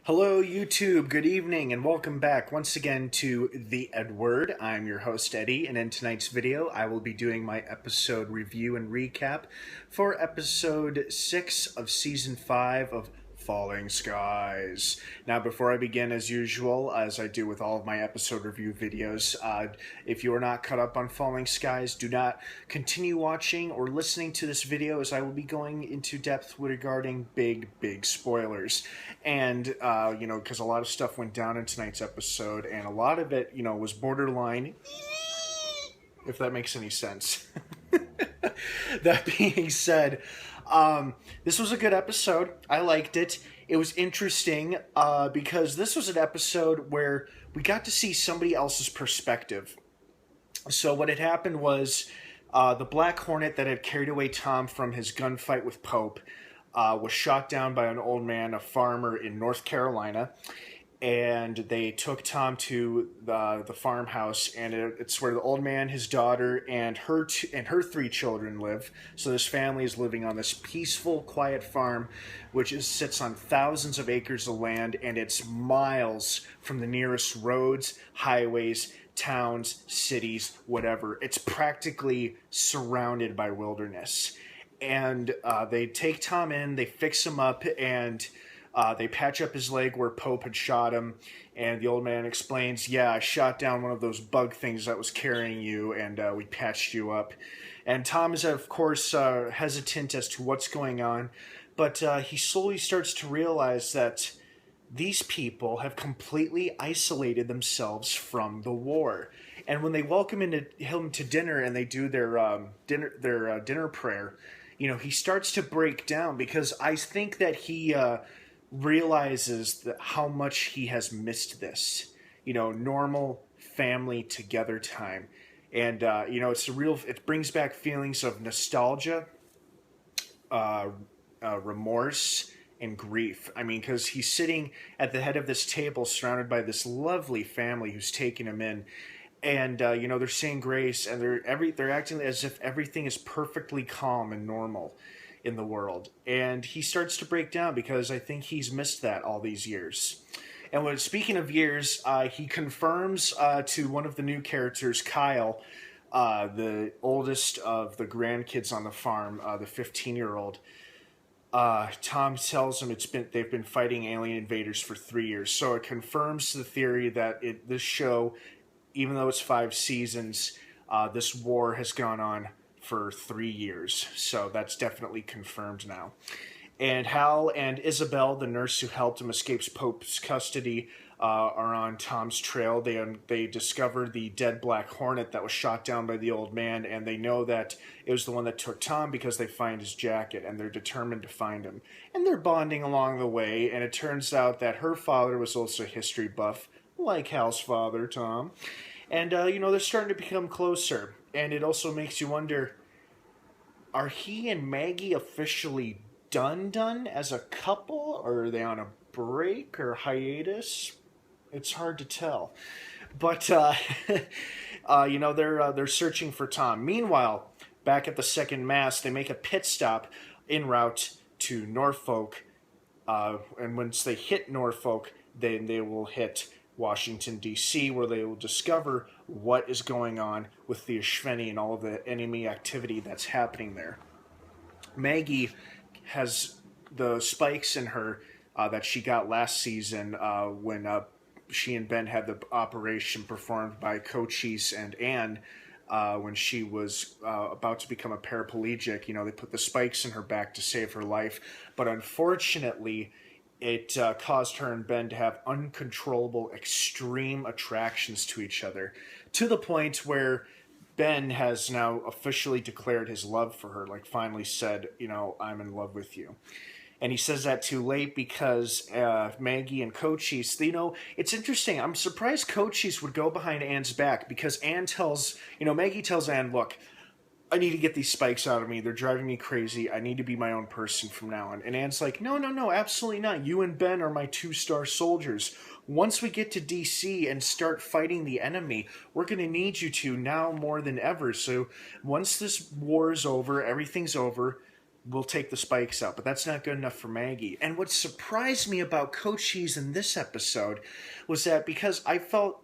Hello, YouTube. Good evening, and welcome back once again to The Edward. I'm your host, Eddie, and in tonight's video, I will be doing my episode review and recap for episode 6 of season 5 of Falling Skies. Now, before I begin, as usual, as I do with all of my episode review videos, if you are not caught up on Falling Skies, do not continue watching or listening to this video, as I will be going into depth regarding big spoilers. And, because a lot of stuff went down in tonight's episode, and a lot of it, was borderline, if that makes any sense. That being said, this was a good episode. I liked it. It was interesting because this was an episode where we got to see somebody else's perspective. So what had happened was the Black Hornet that had carried away Tom from his gunfight with Pope was shot down by an old man, a farmer in North Carolina. And they took Tom to the farmhouse, and it's where the old man, his daughter, and her 3 children live. So this family is living on this peaceful, quiet farm, which sits on thousands of acres of land, and it's miles from the nearest roads, highways, towns, cities, whatever. It's practically surrounded by wilderness. And they take Tom in, they fix him up, and they patch up his leg where Pope had shot him, and the old man explains, yeah, I shot down one of those bug things that was carrying you, and we patched you up. And Tom is, of course, hesitant as to what's going on, but he slowly starts to realize that these people have completely isolated themselves from the war. And when they welcome him to dinner and they do their dinner prayer, he starts to break down, because I think that he realizes that how much he has missed this, normal family together time. And, it brings back feelings of nostalgia, remorse, and grief. I mean, because he's sitting at the head of this table surrounded by this lovely family who's taking him in. And, they're saying grace, and they're acting as if everything is perfectly calm and normal in the world. And he starts to break down, because I think he's missed that all these years. And speaking of years, he confirms to one of the new characters, Kyle, the oldest of the grandkids on the farm, the 15-year-old. Tom tells him they've been fighting alien invaders for 3 years. So it confirms the theory that this show, even though it's 5 seasons, this war has gone on for 3 years. So that's definitely confirmed now. And Hal and Isabel, the nurse who helped him escape Pope's custody, are on Tom's trail. They discover the dead Black Hornet that was shot down by the old man, and they know that it was the one that took Tom, because they find his jacket, and they're determined to find him. And they're bonding along the way, and it turns out that her father was also a history buff, like Hal's father, Tom. And, they're starting to become closer. And it also makes you wonder, are he and Maggie officially done as a couple? Or are they on a break or hiatus? It's hard to tell. But, they're searching for Tom. Meanwhile, back at the second mast, they make a pit stop en route to Norfolk. And once they hit Norfolk, then they will hit Washington, D.C., where they will discover what is going on with the Ashveni and all of the enemy activity that's happening there. Maggie has the spikes in her that she got last season when she and Ben had the operation performed by Cochise and Anne when she was about to become a paraplegic. They put the spikes in her back to save her life. But unfortunately, it caused her and Ben to have uncontrollable, extreme attractions to each other, to the point where Ben has now officially declared his love for her, like finally said, I'm in love with you. And he says that too late, because Maggie and Cochise, it's interesting. I'm surprised Cochise would go behind Anne's back, because Maggie tells Anne, look, I need to get these spikes out of me. They're driving me crazy. I need to be my own person from now on. And Anne's like, no, absolutely not. You and Ben are my 2-star soldiers. Once we get to DC and start fighting the enemy, we're going to need you two now more than ever. So once this war is over, everything's over, we'll take the spikes out, but that's not good enough for Maggie. And what surprised me about Cochise in this episode was that because I felt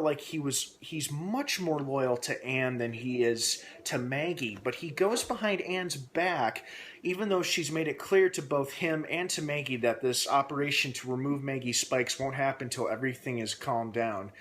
like he's much more loyal to Anne than he is to Maggie, but he goes behind Anne's back, even though she's made it clear to both him and to Maggie that this operation to remove Maggie's spikes won't happen till everything is calmed down.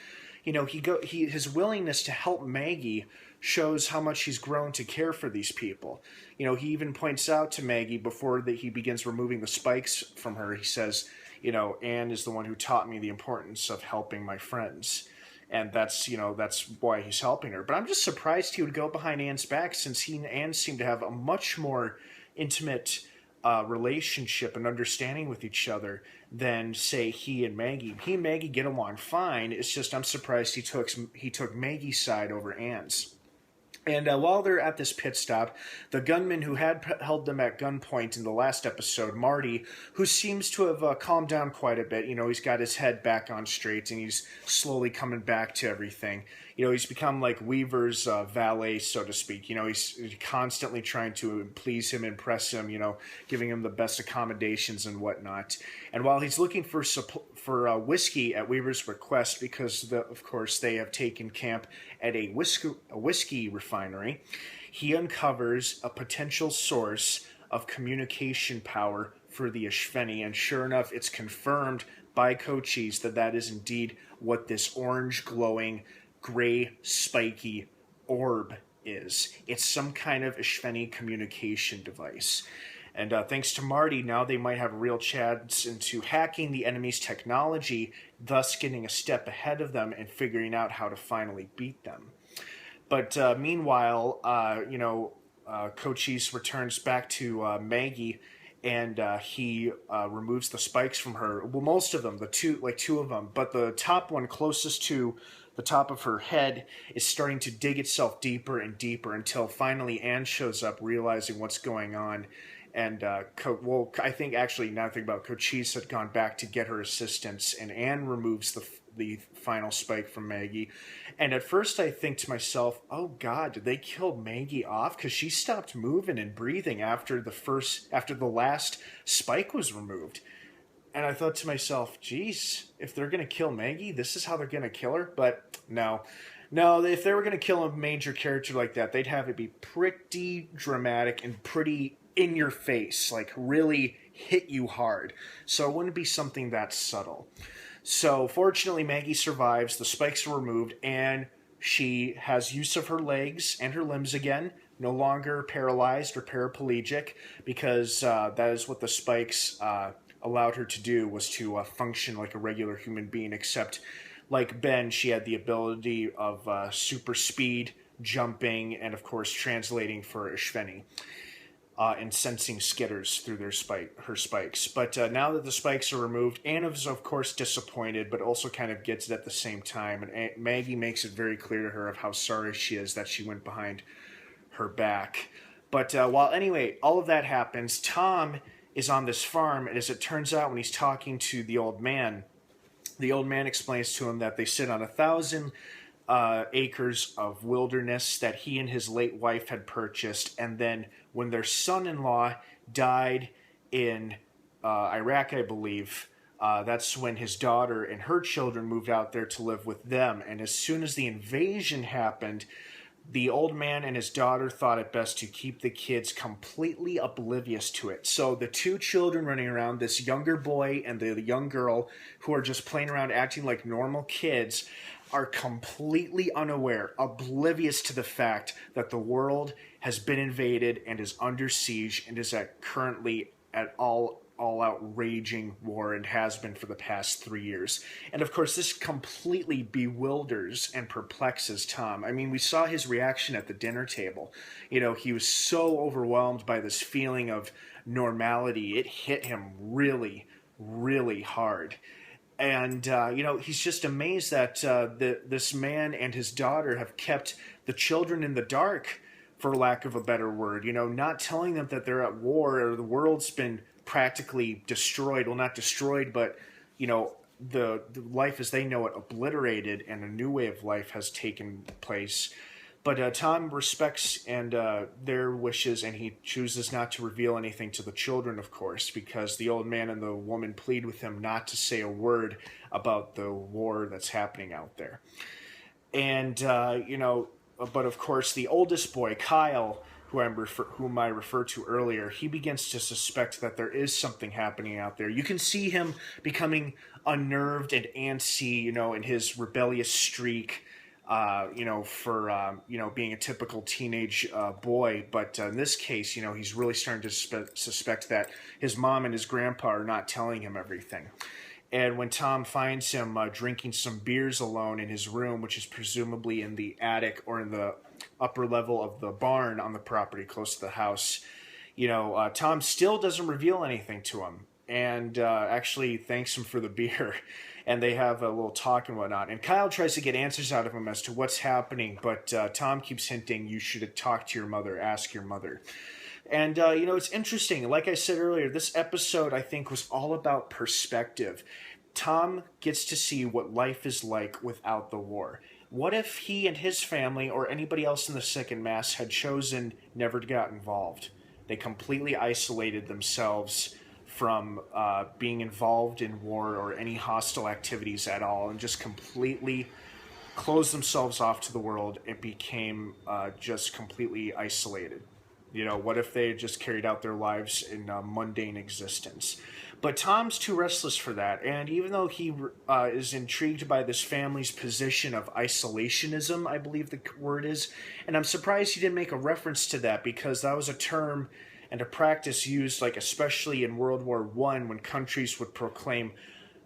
You know, his willingness to help Maggie shows how much he's grown to care for these people. You know, he even points out to Maggie before that he begins removing the spikes from her. He says, you know, Anne is the one who taught me the importance of helping my friends. And that's, you know, that's why he's helping her. But I'm just surprised he would go behind Anne's back, since he and Anne seem to have a much more intimate relationship and understanding with each other than, say, he and Maggie. He and Maggie get along fine. It's just I'm surprised he took Maggie's side over Anne's. And while they're at this pit stop, the gunman who had held them at gunpoint in the last episode, Marty, who seems to have calmed down quite a bit. You know, he's got his head back on straight, and he's slowly coming back to everything. You know, he's become like Weaver's valet, so to speak. You know, he's constantly trying to please him, impress him, you know, giving him the best accommodations and whatnot. And while he's looking for whiskey at Weaver's request, because, of course, they have taken camp at a whiskey refinery, he uncovers a potential source of communication power for the Ishveni. And sure enough, it's confirmed by Cochise that is indeed what this orange glowing gray spiky orb is. It's some kind of Ishveni communication device. And thanks to Marty, now they might have a real chance into hacking the enemy's technology, thus getting a step ahead of them and figuring out how to finally beat them. But meanwhile, Cochise returns back to Maggie, and he removes the spikes from her. Well, most of them, two of them, but the top one closest to the top of her head is starting to dig itself deeper and deeper until finally Anne shows up, realizing what's going on. And, I think actually, now I think about it, Cochise had gone back to get her assistance, and Anne removes the final spike from Maggie. And at first I think to myself, oh God, did they kill Maggie off? Because she stopped moving and breathing after the last spike was removed. And I thought to myself, geez, if they're going to kill Maggie, this is how they're going to kill her? But no, if they were going to kill a major character like that, they'd have it be pretty dramatic and pretty in your face, like really hit you hard. So it wouldn't be something that subtle. So fortunately, Maggie survives, the spikes are removed, and she has use of her legs and her limbs again, no longer paralyzed or paraplegic, because that is what the spikes allowed her to do, was to function like a regular human being, except like Ben, she had the ability of super speed, jumping, and of course translating for Ishveni. And sensing skitters through her spikes. But now that the spikes are removed, Anna is, of course, disappointed, but also kind of gets it at the same time. And Maggie makes it very clear to her of how sorry she is that she went behind her back. But while, anyway, all of that happens, Tom is on this farm, and as it turns out, when he's talking to the old man explains to him that they sit on 1,000 acres of wilderness that he and his late wife had purchased, and then when their son-in-law died in Iraq, I believe, that's when his daughter and her children moved out there to live with them. And as soon as the invasion happened, the old man and his daughter thought it best to keep the kids completely oblivious to it. So the two children running around, this younger boy and the young girl, who are just playing around acting like normal kids, are completely unaware, oblivious to the fact that the world has been invaded and is under siege and is currently at all-out raging war, and has been for the past 3 years. And of course, this completely bewilders and perplexes Tom. I mean, we saw his reaction at the dinner table. You know, he was so overwhelmed by this feeling of normality. It hit him really, really hard. And, he's just amazed that this man and his daughter have kept the children in the dark, for lack of a better word, not telling them that they're at war or the world's been practically destroyed. Well, not destroyed, but, the life as they know it obliterated, and a new way of life has taken place. But Tom respects and their wishes, and he chooses not to reveal anything to the children, of course, because the old man and the woman plead with him not to say a word about the war that's happening out there. And but of course, the oldest boy, Kyle, whom I referred to earlier, he begins to suspect that there is something happening out there. You can see him becoming unnerved and antsy, in his rebellious streak, for being a typical teenage boy. But in this case, he's really starting to suspect that his mom and his grandpa are not telling him everything. And when Tom finds him drinking some beers alone in his room, which is presumably in the attic or in the upper level of the barn on the property close to the house, Tom still doesn't reveal anything to him, and actually thanks him for the beer. And they have a little talk and whatnot. And Kyle tries to get answers out of him as to what's happening, but Tom keeps hinting, you should talk to your mother, ask your mother. And, it's interesting. Like I said earlier, this episode, I think, was all about perspective. Tom gets to see what life is like without the war. What if he and his family or anybody else in the Second Mass had chosen never to get involved? They completely isolated themselves from being involved in war or any hostile activities at all, and just completely closed themselves off to the world and became just completely isolated. What if they just carried out their lives in mundane existence? But Tom's too restless for that, and even though he is intrigued by this family's position of isolationism, I believe the word is, and I'm surprised he didn't make a reference to that, because that was a term and a practice used, like especially in World War I, when countries would proclaim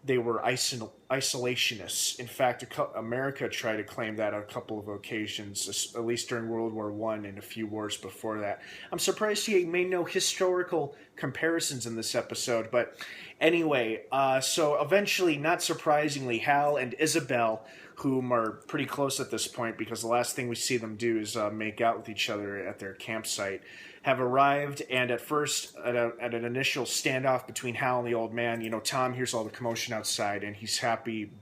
they were isolationists. In fact, America tried to claim that on a couple of occasions, at least during World War I and a few wars before that. I'm surprised he made no historical comparisons in this episode, but anyway, so eventually, not surprisingly, Hal and Isabel, whom are pretty close at this point because the last thing we see them do is make out with each other at their campsite, have arrived. And at first, at an initial standoff between Hal and the old man, Tom hears all the commotion outside, and he's happy,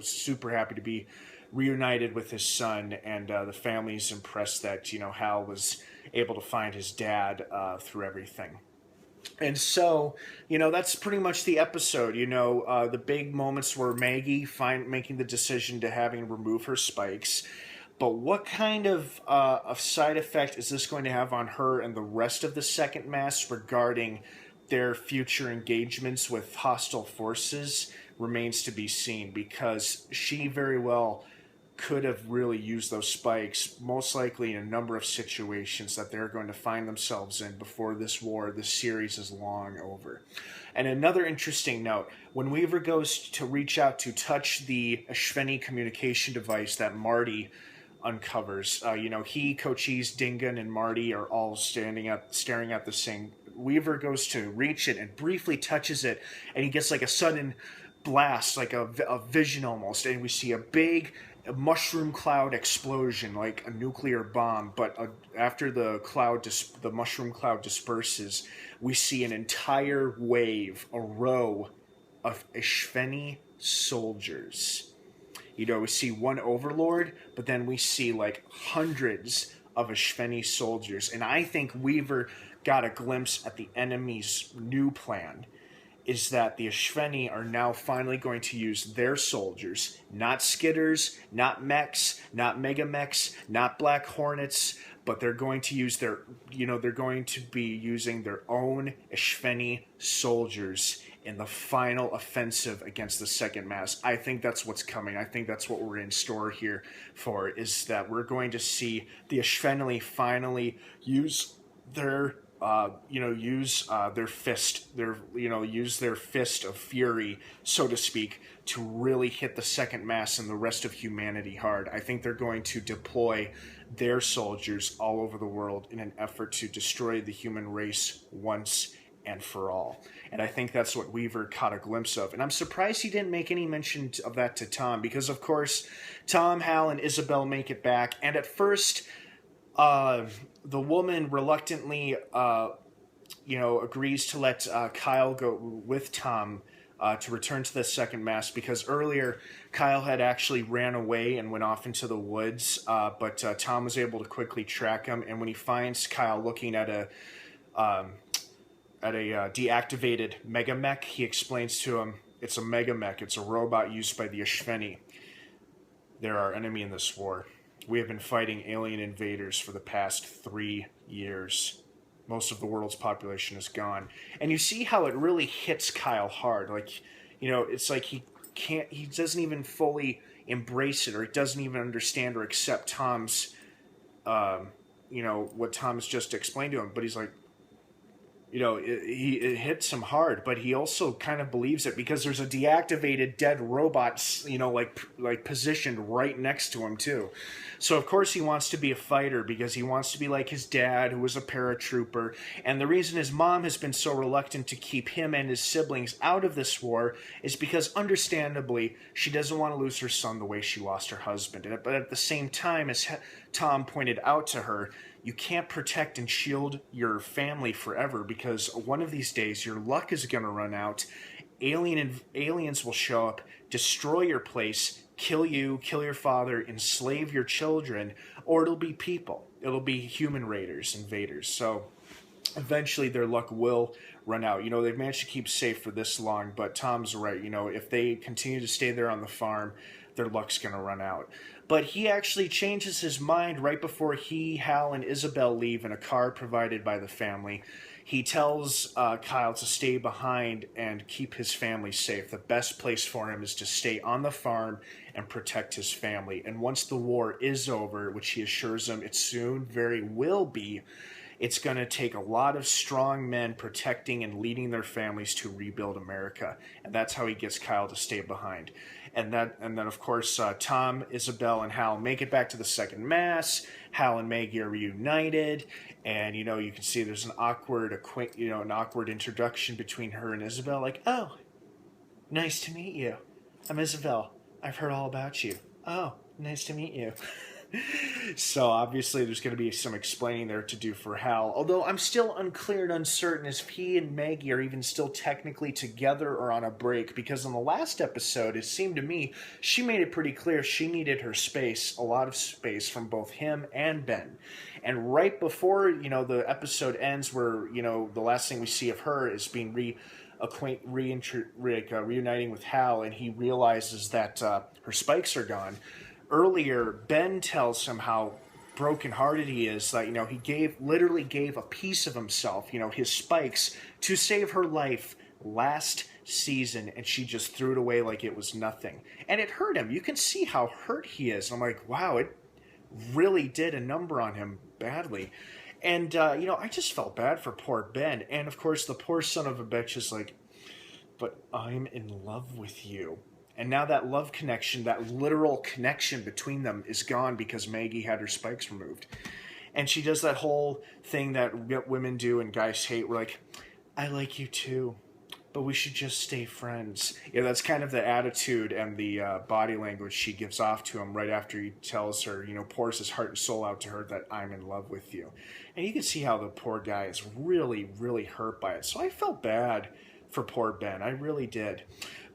super happy to be reunited with his son, and the family's impressed that, Hal was able to find his dad through everything. And so, that's pretty much the episode. The big moments were Maggie making the decision to having remove her spikes. But what kind of side effect is this going to have on her and the rest of the Second Mass regarding their future engagements with hostile forces remains to be seen, because she very well could have really used those spikes, most likely in a number of situations that they're going to find themselves in before this war, this series is long over. And another interesting note, when Weaver goes to reach out to touch the Ashveni communication device that Marty uncovers, he, Cochise, Dingan, and Marty are all staring at the thing. Weaver goes to reach it and briefly touches it, and he gets like a sudden blast, like a vision almost, and we see a big mushroom cloud explosion, like a nuclear bomb. But after the mushroom cloud disperses, we see an entire wave, a row of Ashveni soldiers. We see one overlord, but then we see like hundreds of Ashveni soldiers. And I think Weaver got a glimpse at the enemy's new plan, is that the Ashveni are now finally going to use their soldiers, not skitters, not mechs, not megamechs, not Black Hornets, but they're going to use they're going to be using their own Ashveni soldiers in the final offensive against the Second Mass. I think that's what's coming. I think that's what we're in store here for, is that we're going to see the Ashveni finally use their use their fist of fury, so to speak, to really hit the Second Mass and the rest of humanity hard. I think they're going to deploy their soldiers all over the world in an effort to destroy the human race once and for all. And I think that's what Weaver caught a glimpse of. And I'm surprised he didn't make any mention of that to Tom, because of course Tom, Hal, and Isabel make it back, and at first the woman reluctantly, agrees to let Kyle go with Tom to return to the second mast, because earlier Kyle had actually ran away and went off into the woods, but Tom was able to quickly track him. And when he finds Kyle looking at a deactivated megamech, he explains to him, it's a megamech, it's a robot used by the Ishveni. They're our enemy in this war. We have been fighting alien invaders for the past 3 years. Most of the world's population is gone. And you see how it really hits Kyle hard. Like, it's like he doesn't even fully embrace it, or he doesn't even understand or accept Tom's, what Tom has just explained to him. But he's like, it hits him hard, but he also kind of believes it because there's a deactivated dead robot, like positioned right next to him too. So of course he wants to be a fighter because he wants to be like his dad, who was a paratrooper. And the reason his mom has been so reluctant to keep him and his siblings out of this war is because, understandably, she doesn't want to lose her son the way she lost her husband. But at the same time, as Tom pointed out to her, you can't protect and shield your family forever, because one of these days your luck is going to run out. Aliens will show up, destroy your place, kill you, kill your father, enslave your children, or it'll be people. It'll be human raiders, invaders. So eventually their luck will run out. They've managed to keep safe for this long, but Tom's right. If they continue to stay there on the farm, their luck's going to run out. But he actually changes his mind right before he, Hal, and Isabel leave in a car provided by the family. He tells Kyle to stay behind and keep his family safe. The best place for him is to stay on the farm and protect his family. And once the war is over, which he assures him it soon very will be, it's going to take a lot of strong men protecting and leading their families to rebuild America. And that's how he gets Kyle to stay behind. And then, of course, Tom, Isabel, and Hal make it back to the second mass. Hal and Maggie are reunited. And, you can see there's an awkward introduction between her and Isabel. Like, oh, nice to meet you. I'm Isabel. I've heard all about you. Oh, nice to meet you. So obviously there's going to be some explaining there to do for Hal, although I'm still unclear and uncertain if he and Maggie are even still technically together or on a break, because in the last episode it seemed to me she made it pretty clear she needed her space, a lot of space, from both him and Ben. And right before the episode ends, where the last thing we see of her is being reuniting with Hal, and he realizes that her spikes are gone. Earlier, Ben tells him how brokenhearted he is, that he literally gave a piece of himself, his spikes, to save her life last season, and she just threw it away like it was nothing. And it hurt him. You can see how hurt he is. I'm like, wow, it really did a number on him badly. And I just felt bad for poor Ben. And of course, the poor son of a bitch is like, but I'm in love with you. And now that love connection, that literal connection between them, is gone because Maggie had her spikes removed. And she does that whole thing that women do and guys hate. We're like, I like you too, but we should just stay friends. That's kind of the attitude and the body language she gives off to him right after he tells her, pours his heart and soul out to her that I'm in love with you. And you can see how the poor guy is really, really hurt by it. So I felt bad for poor Ben. I really did.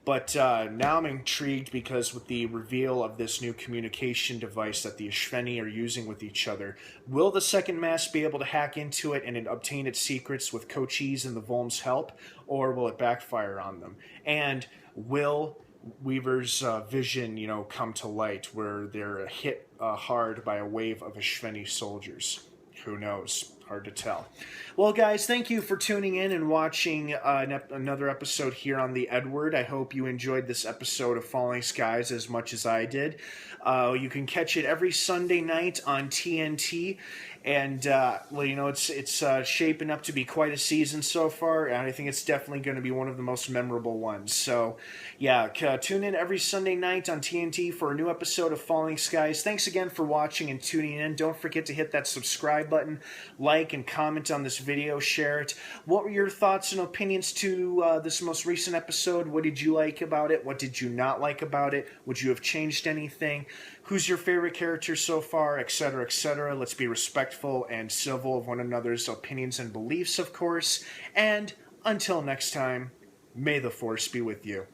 But now I'm intrigued, because with the reveal of this new communication device that the Ishveni are using with each other, will the second mass be able to hack into it and obtain its secrets with Cochise and the Volm's help, or will it backfire on them? And will Weaver's vision, come to light, where they're hit hard by a wave of Ishveni soldiers? Who knows? Hard to tell. Well, guys, thank you for tuning in and watching another episode here on The Edward. I hope you enjoyed this episode of Falling Skies as much as I did. You can catch it every Sunday night on TNT. And, it's shaping up to be quite a season so far, and I think it's definitely going to be one of the most memorable ones. So, yeah, tune in every Sunday night on TNT for a new episode of Falling Skies. Thanks again for watching and tuning in. Don't forget to hit that subscribe button, like and comment on this video, share it. What were your thoughts and opinions to this most recent episode? What did you like about it? What did you not like about it? Would you have changed anything? Who's your favorite character so far, etc., etc.? Let's be respectful and civil of one another's opinions and beliefs, of course. And until next time, May the Force be with you.